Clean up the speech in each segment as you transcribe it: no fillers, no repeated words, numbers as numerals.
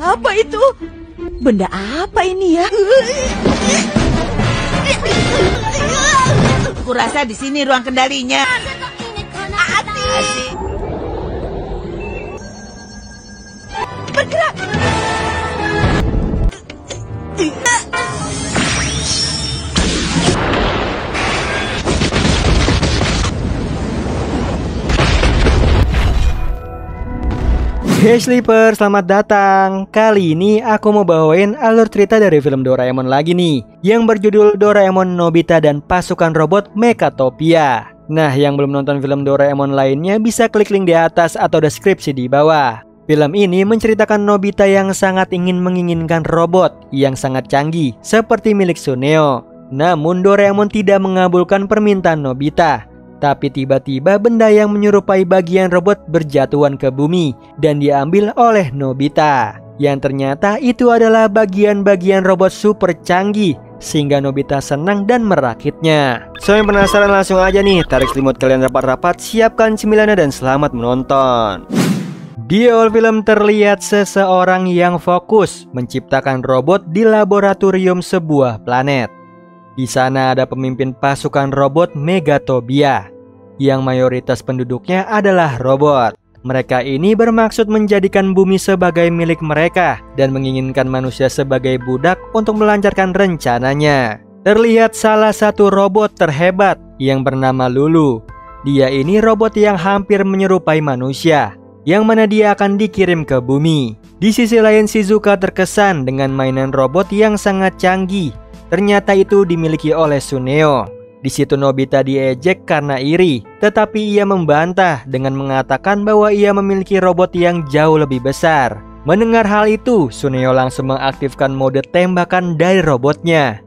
Apa itu? Benda apa ini ya? Kurasa di sini ruang kendalinya. Bergerak. Hey Sleeper, selamat datang. Kali ini aku mau bawain alur cerita dari film Doraemon lagi nih, yang berjudul Doraemon, Nobita, dan Pasukan Robot Mekatopia. Nah, yang belum nonton film Doraemon lainnya bisa klik link di atas atau deskripsi di bawah. Film ini menceritakan Nobita yang sangat menginginkan robot yang sangat canggih seperti milik Suneo. Namun Doraemon tidak mengabulkan permintaan Nobita. Tapi tiba-tiba benda yang menyerupai bagian robot berjatuhan ke bumi dan diambil oleh Nobita. Yang ternyata itu adalah bagian-bagian robot super canggih, sehingga Nobita senang dan merakitnya. So, yang penasaran langsung aja nih, tarik selimut kalian rapat-rapat, siapkan cemilannya dan selamat menonton. Di awal film terlihat seseorang yang fokus menciptakan robot di laboratorium sebuah planet. Di sana ada pemimpin pasukan robot Megatopia, yang mayoritas penduduknya adalah robot. Mereka ini bermaksud menjadikan bumi sebagai milik mereka dan menginginkan manusia sebagai budak untuk melancarkan rencananya. Terlihat salah satu robot terhebat yang bernama Lulu. Dia ini robot yang hampir menyerupai manusia, yang mana dia akan dikirim ke bumi. Di sisi lain, Shizuka terkesan dengan mainan robot yang sangat canggih. Ternyata itu dimiliki oleh Suneo. Di situ Nobita diejek karena iri, tetapi ia membantah dengan mengatakan bahwa ia memiliki robot yang jauh lebih besar. Mendengar hal itu, Suneo langsung mengaktifkan mode tembakan dari robotnya.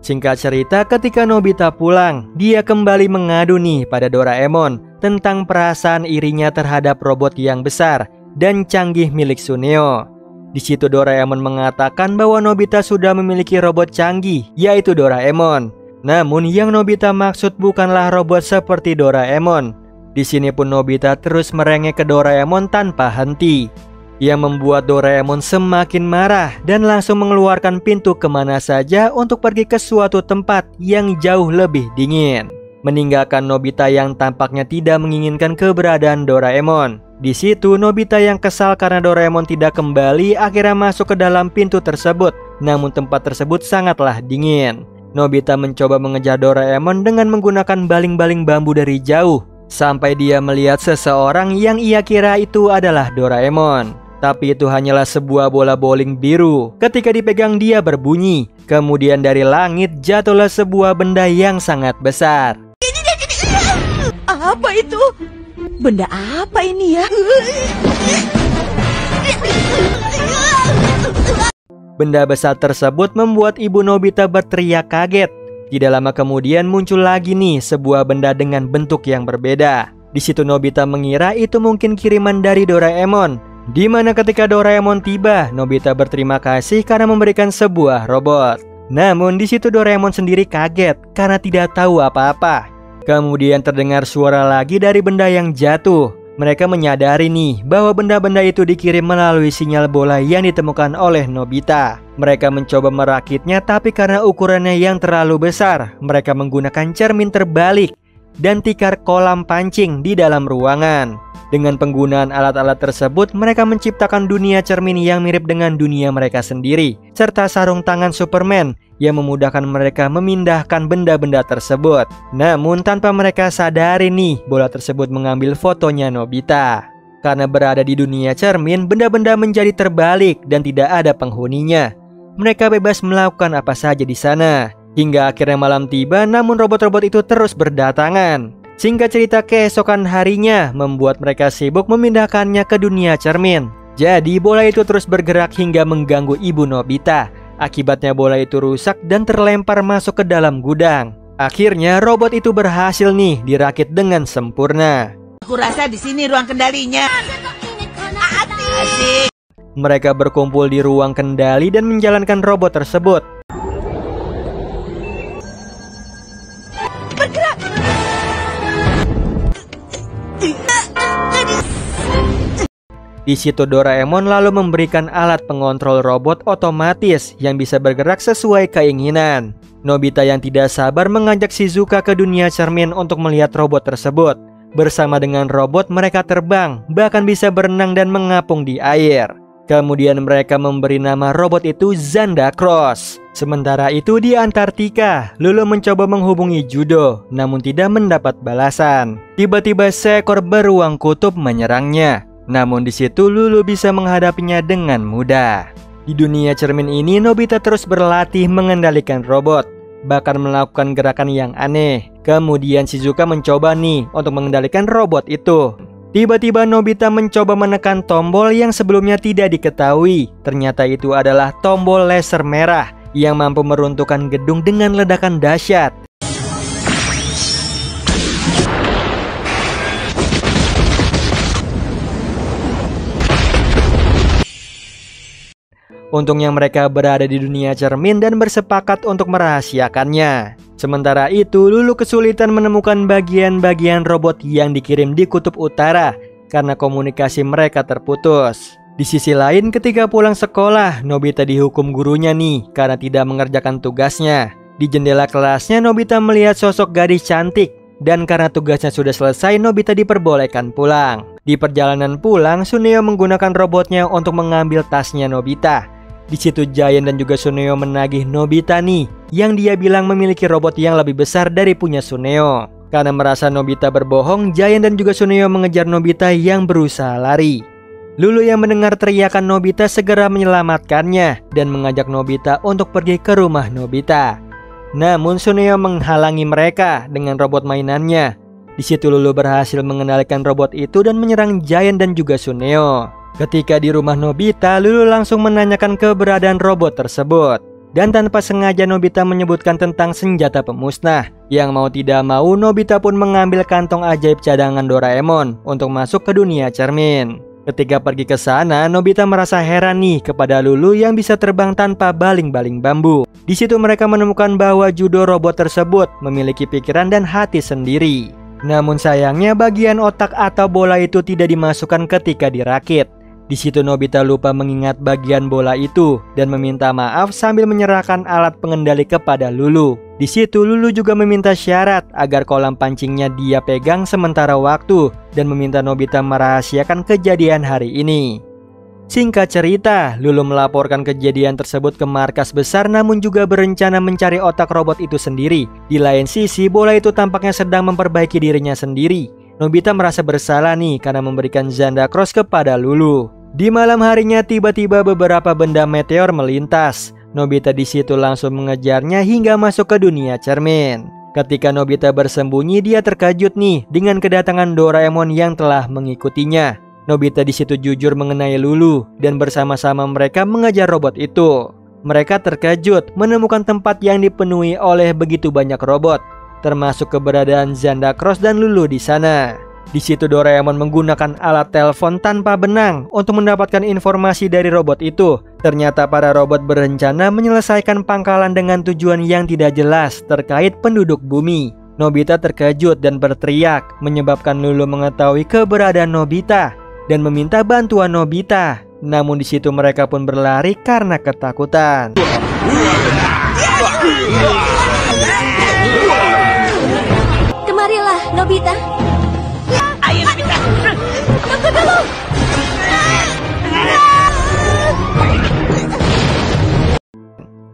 Singkat cerita, ketika Nobita pulang, dia kembali mengadu nih pada Doraemon tentang perasaan irinya terhadap robot yang besar dan canggih milik Suneo. Di situ Doraemon mengatakan bahwa Nobita sudah memiliki robot canggih, yaitu Doraemon. Namun yang Nobita maksud bukanlah robot seperti Doraemon. Di sini pun Nobita terus merengek ke Doraemon tanpa henti, yang membuat Doraemon semakin marah dan langsung mengeluarkan pintu kemana saja untuk pergi ke suatu tempat yang jauh lebih dingin, meninggalkan Nobita yang tampaknya tidak menginginkan keberadaan Doraemon. Di situ Nobita yang kesal karena Doraemon tidak kembali akhirnya masuk ke dalam pintu tersebut. Namun tempat tersebut sangatlah dingin. Nobita mencoba mengejar Doraemon dengan menggunakan baling-baling bambu dari jauh, sampai dia melihat seseorang yang ia kira itu adalah Doraemon. Tapi itu hanyalah sebuah bola bowling biru. Ketika dipegang dia berbunyi. Kemudian dari langit jatuhlah sebuah benda yang sangat besar. Apa itu? Benda apa ini ya? Benda besar tersebut membuat ibu Nobita berteriak kaget. Tidak lama kemudian muncul lagi nih sebuah benda dengan bentuk yang berbeda. Di situ Nobita mengira itu mungkin kiriman dari Doraemon. Di mana ketika Doraemon tiba, Nobita berterima kasih karena memberikan sebuah robot. Namun di situ Doraemon sendiri kaget karena tidak tahu apa-apa. Kemudian terdengar suara lagi dari benda yang jatuh. Mereka menyadari nih bahwa benda-benda itu dikirim melalui sinyal bola yang ditemukan oleh Nobita. Mereka mencoba merakitnya, tapi karena ukurannya yang terlalu besar, mereka menggunakan cermin terbalik dan tikar kolam pancing di dalam ruangan. Dengan penggunaan alat-alat tersebut, mereka menciptakan dunia cermin yang mirip dengan dunia mereka sendiri, serta sarung tangan Superman yang memudahkan mereka memindahkan benda-benda tersebut. Namun tanpa mereka sadari nih, bola tersebut mengambil fotonya Nobita. Karena berada di dunia cermin, benda-benda menjadi terbalik dan tidak ada penghuninya. Mereka bebas melakukan apa saja di sana. Hingga akhirnya malam tiba, namun robot-robot itu terus berdatangan. Singkat cerita, keesokan harinya membuat mereka sibuk memindahkannya ke dunia cermin. Jadi bola itu terus bergerak hingga mengganggu ibu Nobita. Akibatnya bola itu rusak dan terlempar masuk ke dalam gudang. Akhirnya robot itu berhasil nih dirakit dengan sempurna. Aku rasa di sini ruang kendalinya. Asik. Mereka berkumpul di ruang kendali dan menjalankan robot tersebut. Bergerak. Di situ Doraemon lalu memberikan alat pengontrol robot otomatis yang bisa bergerak sesuai keinginan. Nobita yang tidak sabar mengajak Shizuka ke dunia cermin untuk melihat robot tersebut. Bersama dengan robot mereka terbang, bahkan bisa berenang dan mengapung di air. Kemudian mereka memberi nama robot itu Zandacross. Sementara itu di Antartika, Lulu mencoba menghubungi Judo, namun tidak mendapat balasan. Tiba-tiba seekor beruang kutub menyerangnya. Namun di situ Lulu bisa menghadapinya dengan mudah. Di dunia cermin ini Nobita terus berlatih mengendalikan robot, bahkan melakukan gerakan yang aneh. Kemudian Shizuka mencoba nih untuk mengendalikan robot itu. Tiba-tiba Nobita mencoba menekan tombol yang sebelumnya tidak diketahui. Ternyata itu adalah tombol laser merah yang mampu meruntuhkan gedung dengan ledakan dahsyat. Untungnya mereka berada di dunia cermin dan bersepakat untuk merahasiakannya. Sementara itu, Lulu kesulitan menemukan bagian-bagian robot yang dikirim di kutub utara karena komunikasi mereka terputus. Di sisi lain, ketika pulang sekolah, Nobita dihukum gurunya nih karena tidak mengerjakan tugasnya. Di jendela kelasnya, Nobita melihat sosok gadis cantik. Dan karena tugasnya sudah selesai, Nobita diperbolehkan pulang. Di perjalanan pulang, Suneo menggunakan robotnya untuk mengambil tasnya Nobita. Di situ Giant dan juga Suneo menagih Nobita nih, yang dia bilang memiliki robot yang lebih besar dari punya Suneo. Karena merasa Nobita berbohong, Giant dan juga Suneo mengejar Nobita yang berusaha lari. Lulu yang mendengar teriakan Nobita segera menyelamatkannya dan mengajak Nobita untuk pergi ke rumah Nobita. Namun Suneo menghalangi mereka dengan robot mainannya. Di situ Lulu berhasil mengendalikan robot itu dan menyerang Giant dan juga Suneo. Ketika di rumah Nobita, Lulu langsung menanyakan keberadaan robot tersebut. Dan tanpa sengaja Nobita menyebutkan tentang senjata pemusnah. Yang mau tidak mau Nobita pun mengambil kantong ajaib cadangan Doraemon untuk masuk ke dunia cermin. Ketika pergi ke sana, Nobita merasa heran nih kepada Lulu yang bisa terbang tanpa baling-baling bambu. Di situ mereka menemukan bahwa Judo robot tersebut memiliki pikiran dan hati sendiri. Namun sayangnya bagian otak atau bola itu tidak dimasukkan ketika dirakit. Di situ Nobita lupa mengingat bagian bola itu dan meminta maaf sambil menyerahkan alat pengendali kepada Lulu. Di situ Lulu juga meminta syarat agar kolam pancingnya dia pegang sementara waktu dan meminta Nobita merahasiakan kejadian hari ini. Singkat cerita, Lulu melaporkan kejadian tersebut ke markas besar namun juga berencana mencari otak robot itu sendiri. Di lain sisi, bola itu tampaknya sedang memperbaiki dirinya sendiri. Nobita merasa bersalah nih karena memberikan Zandacross kepada Lulu. Di malam harinya tiba-tiba beberapa benda meteor melintas. Nobita di situ langsung mengejarnya hingga masuk ke dunia cermin. Ketika Nobita bersembunyi, dia terkejut nih dengan kedatangan Doraemon yang telah mengikutinya. Nobita di situ jujur mengenai Lulu dan bersama-sama mereka mengejar robot itu. Mereka terkejut menemukan tempat yang dipenuhi oleh begitu banyak robot, termasuk keberadaan Zandacross dan Lulu di sana. Di situ Doraemon menggunakan alat telepon tanpa benang untuk mendapatkan informasi dari robot itu. Ternyata para robot berencana menyelesaikan pangkalan dengan tujuan yang tidak jelas terkait penduduk bumi. Nobita terkejut dan berteriak, menyebabkan Lulu mengetahui keberadaan Nobita dan meminta bantuan Nobita. Namun di situ mereka pun berlari karena ketakutan. Kemarilah, Nobita. Ayo Nobita. Tunggu dulu.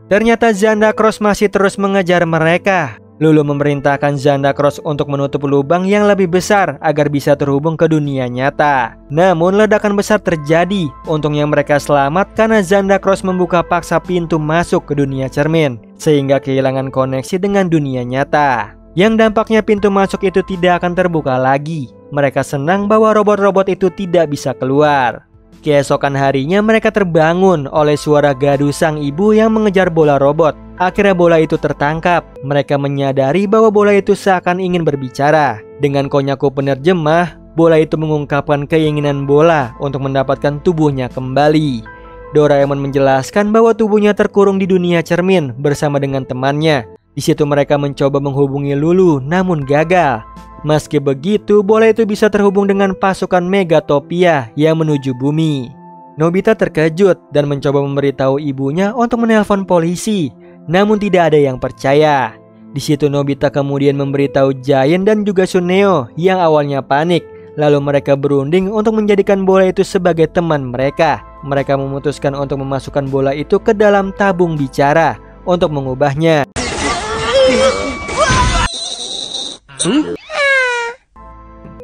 Ternyata Zandacross masih terus mengejar mereka. Lulu memerintahkan Zandacross untuk menutup lubang yang lebih besar agar bisa terhubung ke dunia nyata. Namun ledakan besar terjadi. Untungnya mereka selamat karena Zandacross membuka paksa pintu masuk ke dunia cermin, sehingga kehilangan koneksi dengan dunia nyata. Yang dampaknya pintu masuk itu tidak akan terbuka lagi. Mereka senang bahwa robot-robot itu tidak bisa keluar. Keesokan harinya mereka terbangun oleh suara gaduh sang ibu yang mengejar bola robot. Akhirnya bola itu tertangkap. Mereka menyadari bahwa bola itu seakan ingin berbicara. Dengan konyaku penerjemah, bola itu mengungkapkan keinginan bola untuk mendapatkan tubuhnya kembali. Doraemon menjelaskan bahwa tubuhnya terkurung di dunia cermin bersama dengan temannya. Di situ mereka mencoba menghubungi Lulu namun gagal. Meski begitu, bola itu bisa terhubung dengan pasukan Megatopia yang menuju bumi. Nobita terkejut dan mencoba memberitahu ibunya untuk menelpon polisi, namun tidak ada yang percaya. Di situ Nobita kemudian memberitahu Giant dan juga Suneo yang awalnya panik. Lalu mereka berunding untuk menjadikan bola itu sebagai teman mereka. Mereka memutuskan untuk memasukkan bola itu ke dalam tabung bicara untuk mengubahnya.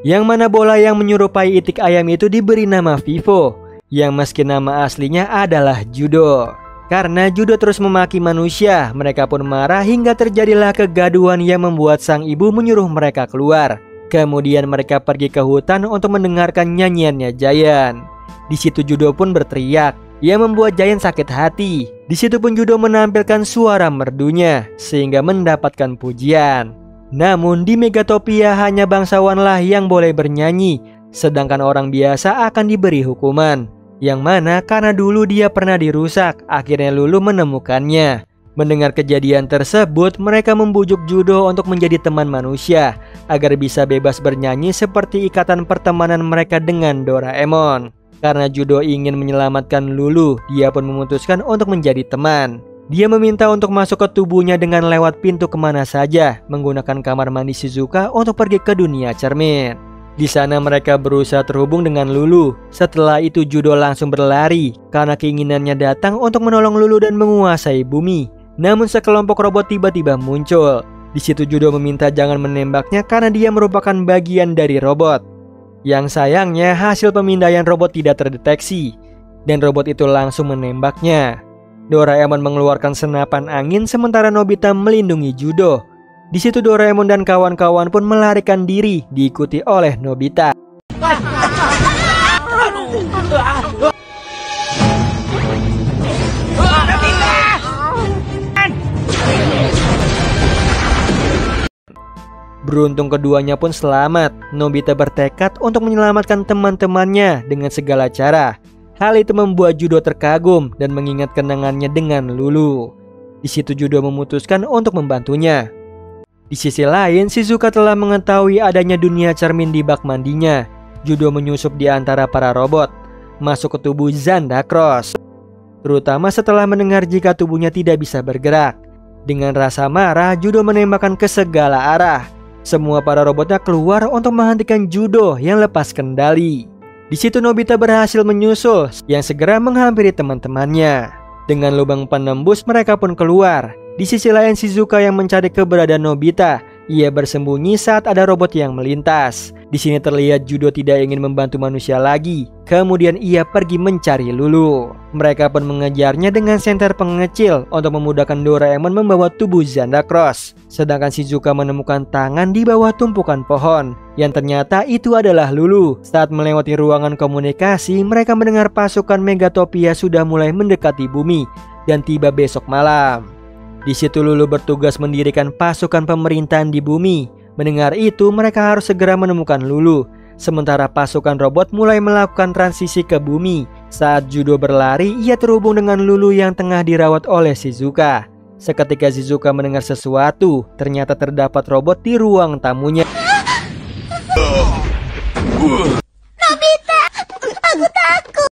Yang mana bola yang menyerupai itik ayam itu diberi nama Vivo, yang meski nama aslinya adalah Judo. Karena Judo terus memaki manusia, mereka pun marah hingga terjadilah kegaduhan yang membuat sang ibu menyuruh mereka keluar. Kemudian mereka pergi ke hutan untuk mendengarkan nyanyiannya Giant. Di situ Judo pun berteriak, yang membuat Giant sakit hati. Di situ pun Judo menampilkan suara merdunya sehingga mendapatkan pujian. Namun di Megatopia hanya bangsawanlah yang boleh bernyanyi, sedangkan orang biasa akan diberi hukuman. Yang mana karena dulu dia pernah dirusak, akhirnya Lulu menemukannya. Mendengar kejadian tersebut, mereka membujuk Judo untuk menjadi teman manusia agar bisa bebas bernyanyi seperti ikatan pertemanan mereka dengan Doraemon. Karena Judo ingin menyelamatkan Lulu, dia pun memutuskan untuk menjadi teman. Dia meminta untuk masuk ke tubuhnya dengan lewat pintu kemana saja, menggunakan kamar mandi Shizuka untuk pergi ke dunia cermin. Di sana mereka berusaha terhubung dengan Lulu. Setelah itu Judo langsung berlari karena keinginannya datang untuk menolong Lulu dan menguasai bumi. Namun sekelompok robot tiba-tiba muncul. Di situ Judo meminta jangan menembaknya karena dia merupakan bagian dari robot. Yang sayangnya hasil pemindaian robot tidak terdeteksi dan robot itu langsung menembaknya. Doraemon mengeluarkan senapan angin sementara Nobita melindungi Judo. Di situ Doraemon dan kawan-kawan pun melarikan diri diikuti oleh Nobita. Beruntung keduanya pun selamat. Nobita bertekad untuk menyelamatkan teman-temannya dengan segala cara. Hal itu membuat Judo terkagum dan mengingat kenangannya dengan Lulu. Di situ Judo memutuskan untuk membantunya. Di sisi lain, Shizuka telah mengetahui adanya dunia cermin di bak mandinya. Judo menyusup di antara para robot, masuk ke tubuh Zandakros. Terutama setelah mendengar jika tubuhnya tidak bisa bergerak. Dengan rasa marah, Judo menembakkan ke segala arah. Semua para robotnya keluar untuk menghentikan Judo yang lepas kendali. Di situ Nobita berhasil menyusul yang segera menghampiri teman-temannya. Dengan lubang penembus mereka pun keluar. Di sisi lain Shizuka yang mencari keberadaan Nobita. Ia bersembunyi saat ada robot yang melintas. Di sini terlihat Judo tidak ingin membantu manusia lagi. Kemudian ia pergi mencari Lulu. Mereka pun mengejarnya dengan senter pengecil untuk memudahkan Doraemon membawa tubuh Zandakros. Sedangkan Shizuka menemukan tangan di bawah tumpukan pohon. Yang ternyata itu adalah Lulu. Saat melewati ruangan komunikasi, mereka mendengar pasukan Megatopia sudah mulai mendekati bumi dan tiba besok malam. Di situ Lulu bertugas mendirikan pasukan pemerintahan di bumi. Mendengar itu, mereka harus segera menemukan Lulu. Sementara pasukan robot mulai melakukan transisi ke bumi. Saat Judo berlari, ia terhubung dengan Lulu yang tengah dirawat oleh Shizuka. Seketika Shizuka mendengar sesuatu, ternyata terdapat robot di ruang tamunya. Nobita, aku takut.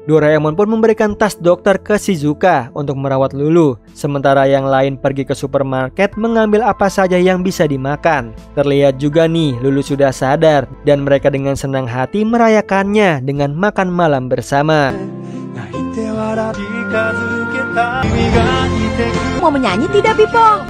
Doraemon pun memberikan tas dokter ke Shizuka untuk merawat Lulu. Sementara yang lain pergi ke supermarket mengambil apa saja yang bisa dimakan. Terlihat juga nih Lulu sudah sadar dan mereka dengan senang hati merayakannya dengan makan malam bersama. Mau menyanyi tidak, Pipo?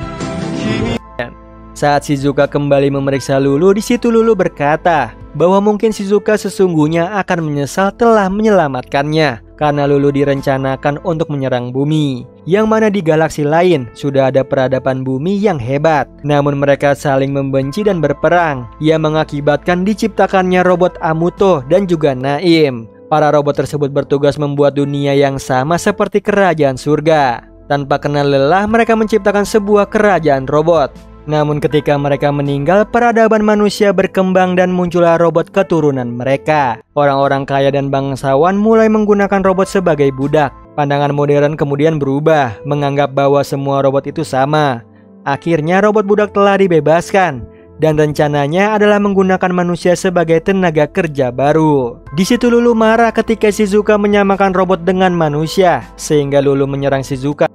Saat Shizuka kembali memeriksa Lulu, di situ Lulu berkata bahwa mungkin Shizuka sesungguhnya akan menyesal telah menyelamatkannya karena Lulu direncanakan untuk menyerang bumi. Yang mana di galaksi lain sudah ada peradaban bumi yang hebat. Namun mereka saling membenci dan berperang yang mengakibatkan diciptakannya robot Amuto dan juga Naim. Para robot tersebut bertugas membuat dunia yang sama seperti kerajaan surga. Tanpa kenal lelah mereka menciptakan sebuah kerajaan robot. Namun ketika mereka meninggal, peradaban manusia berkembang dan muncullah robot keturunan mereka. Orang-orang kaya dan bangsawan mulai menggunakan robot sebagai budak. Pandangan modern kemudian berubah, menganggap bahwa semua robot itu sama. Akhirnya robot budak telah dibebaskan dan rencananya adalah menggunakan manusia sebagai tenaga kerja baru. Di situ Lulu marah ketika Shizuka menyamakan robot dengan manusia, sehingga Lulu menyerang Shizuka.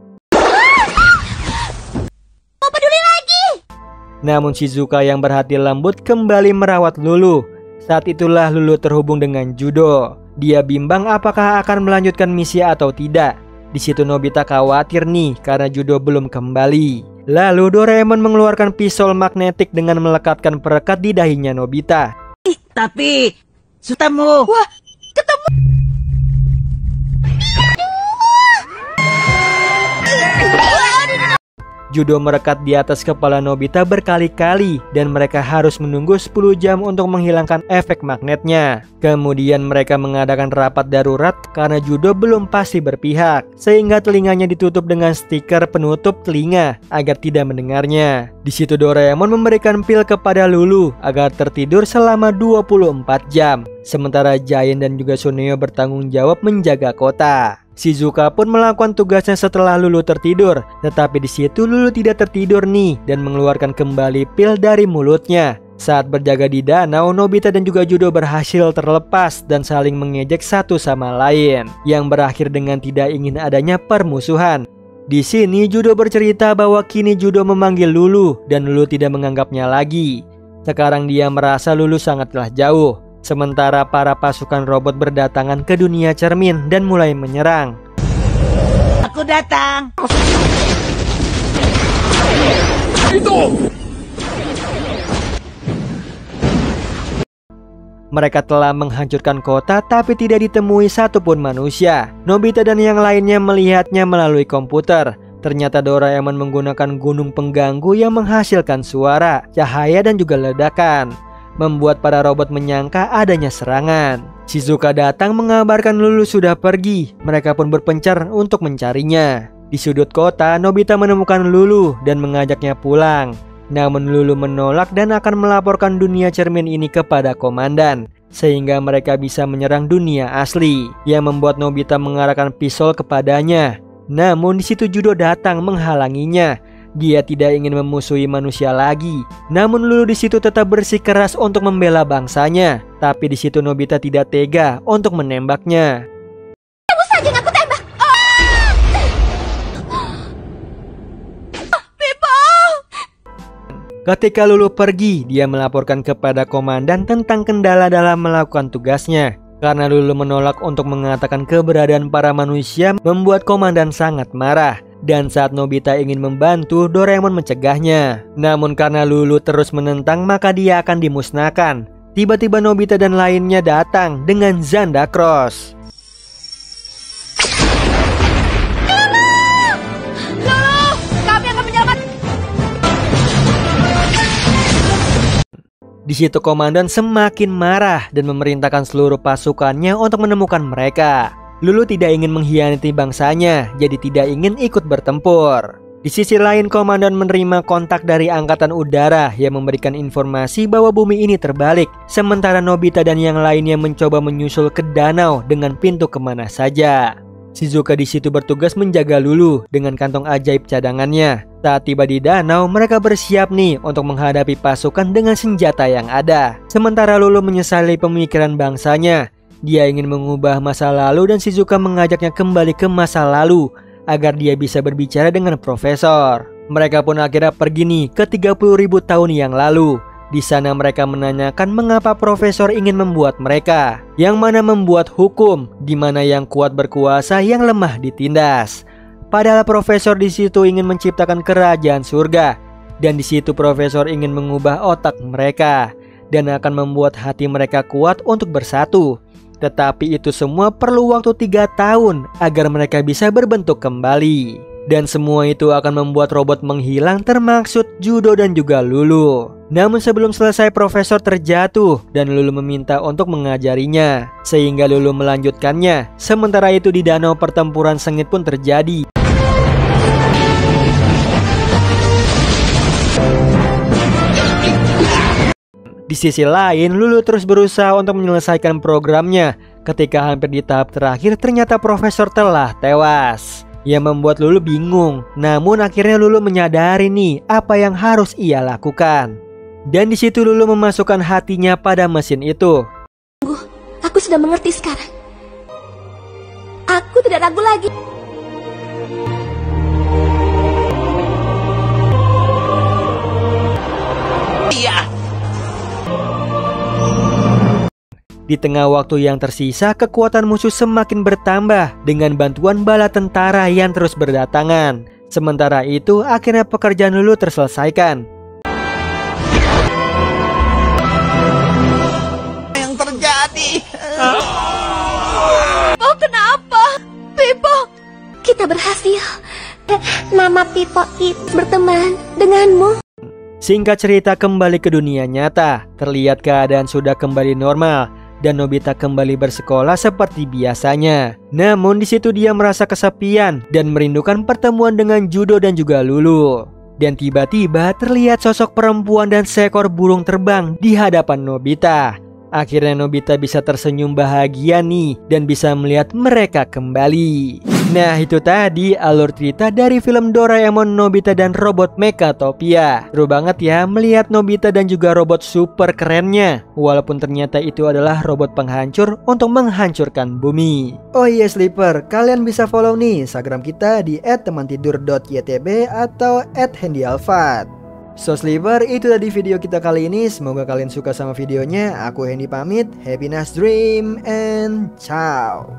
Mau peduli lagi? Namun Shizuka yang berhati lembut kembali merawat Lulu. Saat itulah Lulu terhubung dengan Judo. Dia bimbang apakah akan melanjutkan misi atau tidak. Di situ Nobita khawatir nih karena Judo belum kembali. Lalu Doraemon mengeluarkan pisau magnetik dengan melekatkan perekat di dahinya Nobita. Tapi, sutamu. Wah, ketemu. Judo merekat di atas kepala Nobita berkali-kali dan mereka harus menunggu 10 jam untuk menghilangkan efek magnetnya. Kemudian mereka mengadakan rapat darurat karena Judo belum pasti berpihak, sehingga telinganya ditutup dengan stiker penutup telinga agar tidak mendengarnya. Di situ Doraemon memberikan pil kepada Lulu agar tertidur selama 24 jam. Sementara Giant dan juga Suneo bertanggung jawab menjaga kota. Shizuka pun melakukan tugasnya setelah Lulu tertidur, tetapi di situ Lulu tidak tertidur nih dan mengeluarkan kembali pil dari mulutnya. Saat berjaga di danau, Nobita dan juga Judo berhasil terlepas dan saling mengejek satu sama lain, yang berakhir dengan tidak ingin adanya permusuhan. Di sini Judo bercerita bahwa kini Judo memanggil Lulu dan Lulu tidak menganggapnya lagi. Sekarang dia merasa Lulu sangatlah jauh. Sementara para pasukan robot berdatangan ke dunia cermin dan mulai menyerang. Aku datang. Mereka telah menghancurkan kota tapi tidak ditemui satupun manusia. Nobita dan yang lainnya melihatnya melalui komputer. Ternyata Doraemon menggunakan gunung pengganggu yang menghasilkan suara, cahaya dan juga ledakan, membuat para robot menyangka adanya serangan. Shizuka datang mengabarkan Lulu sudah pergi. Mereka pun berpencar untuk mencarinya. Di sudut kota, Nobita menemukan Lulu dan mengajaknya pulang. Namun Lulu menolak dan akan melaporkan dunia cermin ini kepada komandan, sehingga mereka bisa menyerang dunia asli, yang membuat Nobita mengarahkan pisau kepadanya. Namun di situ Judo datang menghalanginya. Dia tidak ingin memusuhi manusia lagi. Namun Lulu di situ tetap bersikeras untuk membela bangsanya. Tapi di situ Nobita tidak tega untuk menembaknya. Kamu saja yang aku tembak. Bebo. Ketika Lulu pergi, dia melaporkan kepada komandan tentang kendala dalam melakukan tugasnya. Karena Lulu menolak untuk mengatakan keberadaan para manusia, membuat komandan sangat marah. Dan saat Nobita ingin membantu, Doraemon mencegahnya. Namun karena Lulu terus menentang, maka dia akan dimusnahkan. Tiba-tiba Nobita dan lainnya datang dengan Zanda Cross. Lulu, kami akan menyelamat. Di situ komandan semakin marah dan memerintahkan seluruh pasukannya untuk menemukan mereka. Lulu tidak ingin mengkhianati bangsanya, jadi tidak ingin ikut bertempur. Di sisi lain, komandan menerima kontak dari angkatan udara yang memberikan informasi bahwa bumi ini terbalik. Sementara Nobita dan yang lainnya mencoba menyusul ke danau dengan pintu kemana saja. Shizuka di situ bertugas menjaga Lulu dengan kantong ajaib cadangannya. Saat tiba di danau, mereka bersiap nih untuk menghadapi pasukan dengan senjata yang ada. Sementara Lulu menyesali pemikiran bangsanya. Dia ingin mengubah masa lalu dan Shizuka mengajaknya kembali ke masa lalu agar dia bisa berbicara dengan profesor. Mereka pun akhirnya pergi nih ke 30.000 tahun yang lalu. Di sana mereka menanyakan mengapa profesor ingin membuat mereka, yang mana membuat hukum, di mana yang kuat berkuasa, yang lemah ditindas. Padahal profesor di situ ingin menciptakan kerajaan surga, dan di situ profesor ingin mengubah otak mereka dan akan membuat hati mereka kuat untuk bersatu. Tetapi itu semua perlu waktu 3 tahun agar mereka bisa berbentuk kembali. Dan semua itu akan membuat robot menghilang, termaksud Judo dan juga Lulu. Namun sebelum selesai profesor terjatuh dan Lulu meminta untuk mengajarinya, sehingga Lulu melanjutkannya. Sementara itu di danau pertempuran sengit pun terjadi. Di sisi lain, Lulu terus berusaha untuk menyelesaikan programnya. Ketika hampir di tahap terakhir, ternyata profesor telah tewas, yang membuat Lulu bingung. Namun akhirnya Lulu menyadari nih apa yang harus ia lakukan. Dan di situ Lulu memasukkan hatinya pada mesin itu. Aku sudah mengerti sekarang. Aku tidak ragu lagi. Di tengah waktu yang tersisa, kekuatan musuh semakin bertambah dengan bantuan bala tentara yang terus berdatangan. Sementara itu, akhirnya pekerjaan Lulu terselesaikan. Yang terjadi. Oh, kenapa? Pipo, kita berhasil. Nama Pipo itu berteman denganmu. Singkat cerita, kembali ke dunia nyata. Terlihat keadaan sudah kembali normal dan Nobita kembali bersekolah seperti biasanya. Namun di situ dia merasa kesepian dan merindukan pertemuan dengan Judo dan juga Lulu. Dan tiba-tiba terlihat sosok perempuan dan seekor burung terbang di hadapan Nobita. Akhirnya Nobita bisa tersenyum bahagia nih dan bisa melihat mereka kembali. Nah, itu tadi alur cerita dari film Doraemon Nobita dan Robot Mechatopia. Seru banget ya melihat Nobita dan juga robot super kerennya. Walaupun ternyata itu adalah robot penghancur untuk menghancurkan bumi. Oh iya Sleeper, kalian bisa follow nih Instagram kita di @temantidur.ytb atau @handyalfat. So Sleeper, itu tadi video kita kali ini. Semoga kalian suka sama videonya. Aku Hendy pamit. Happy nice dream and ciao.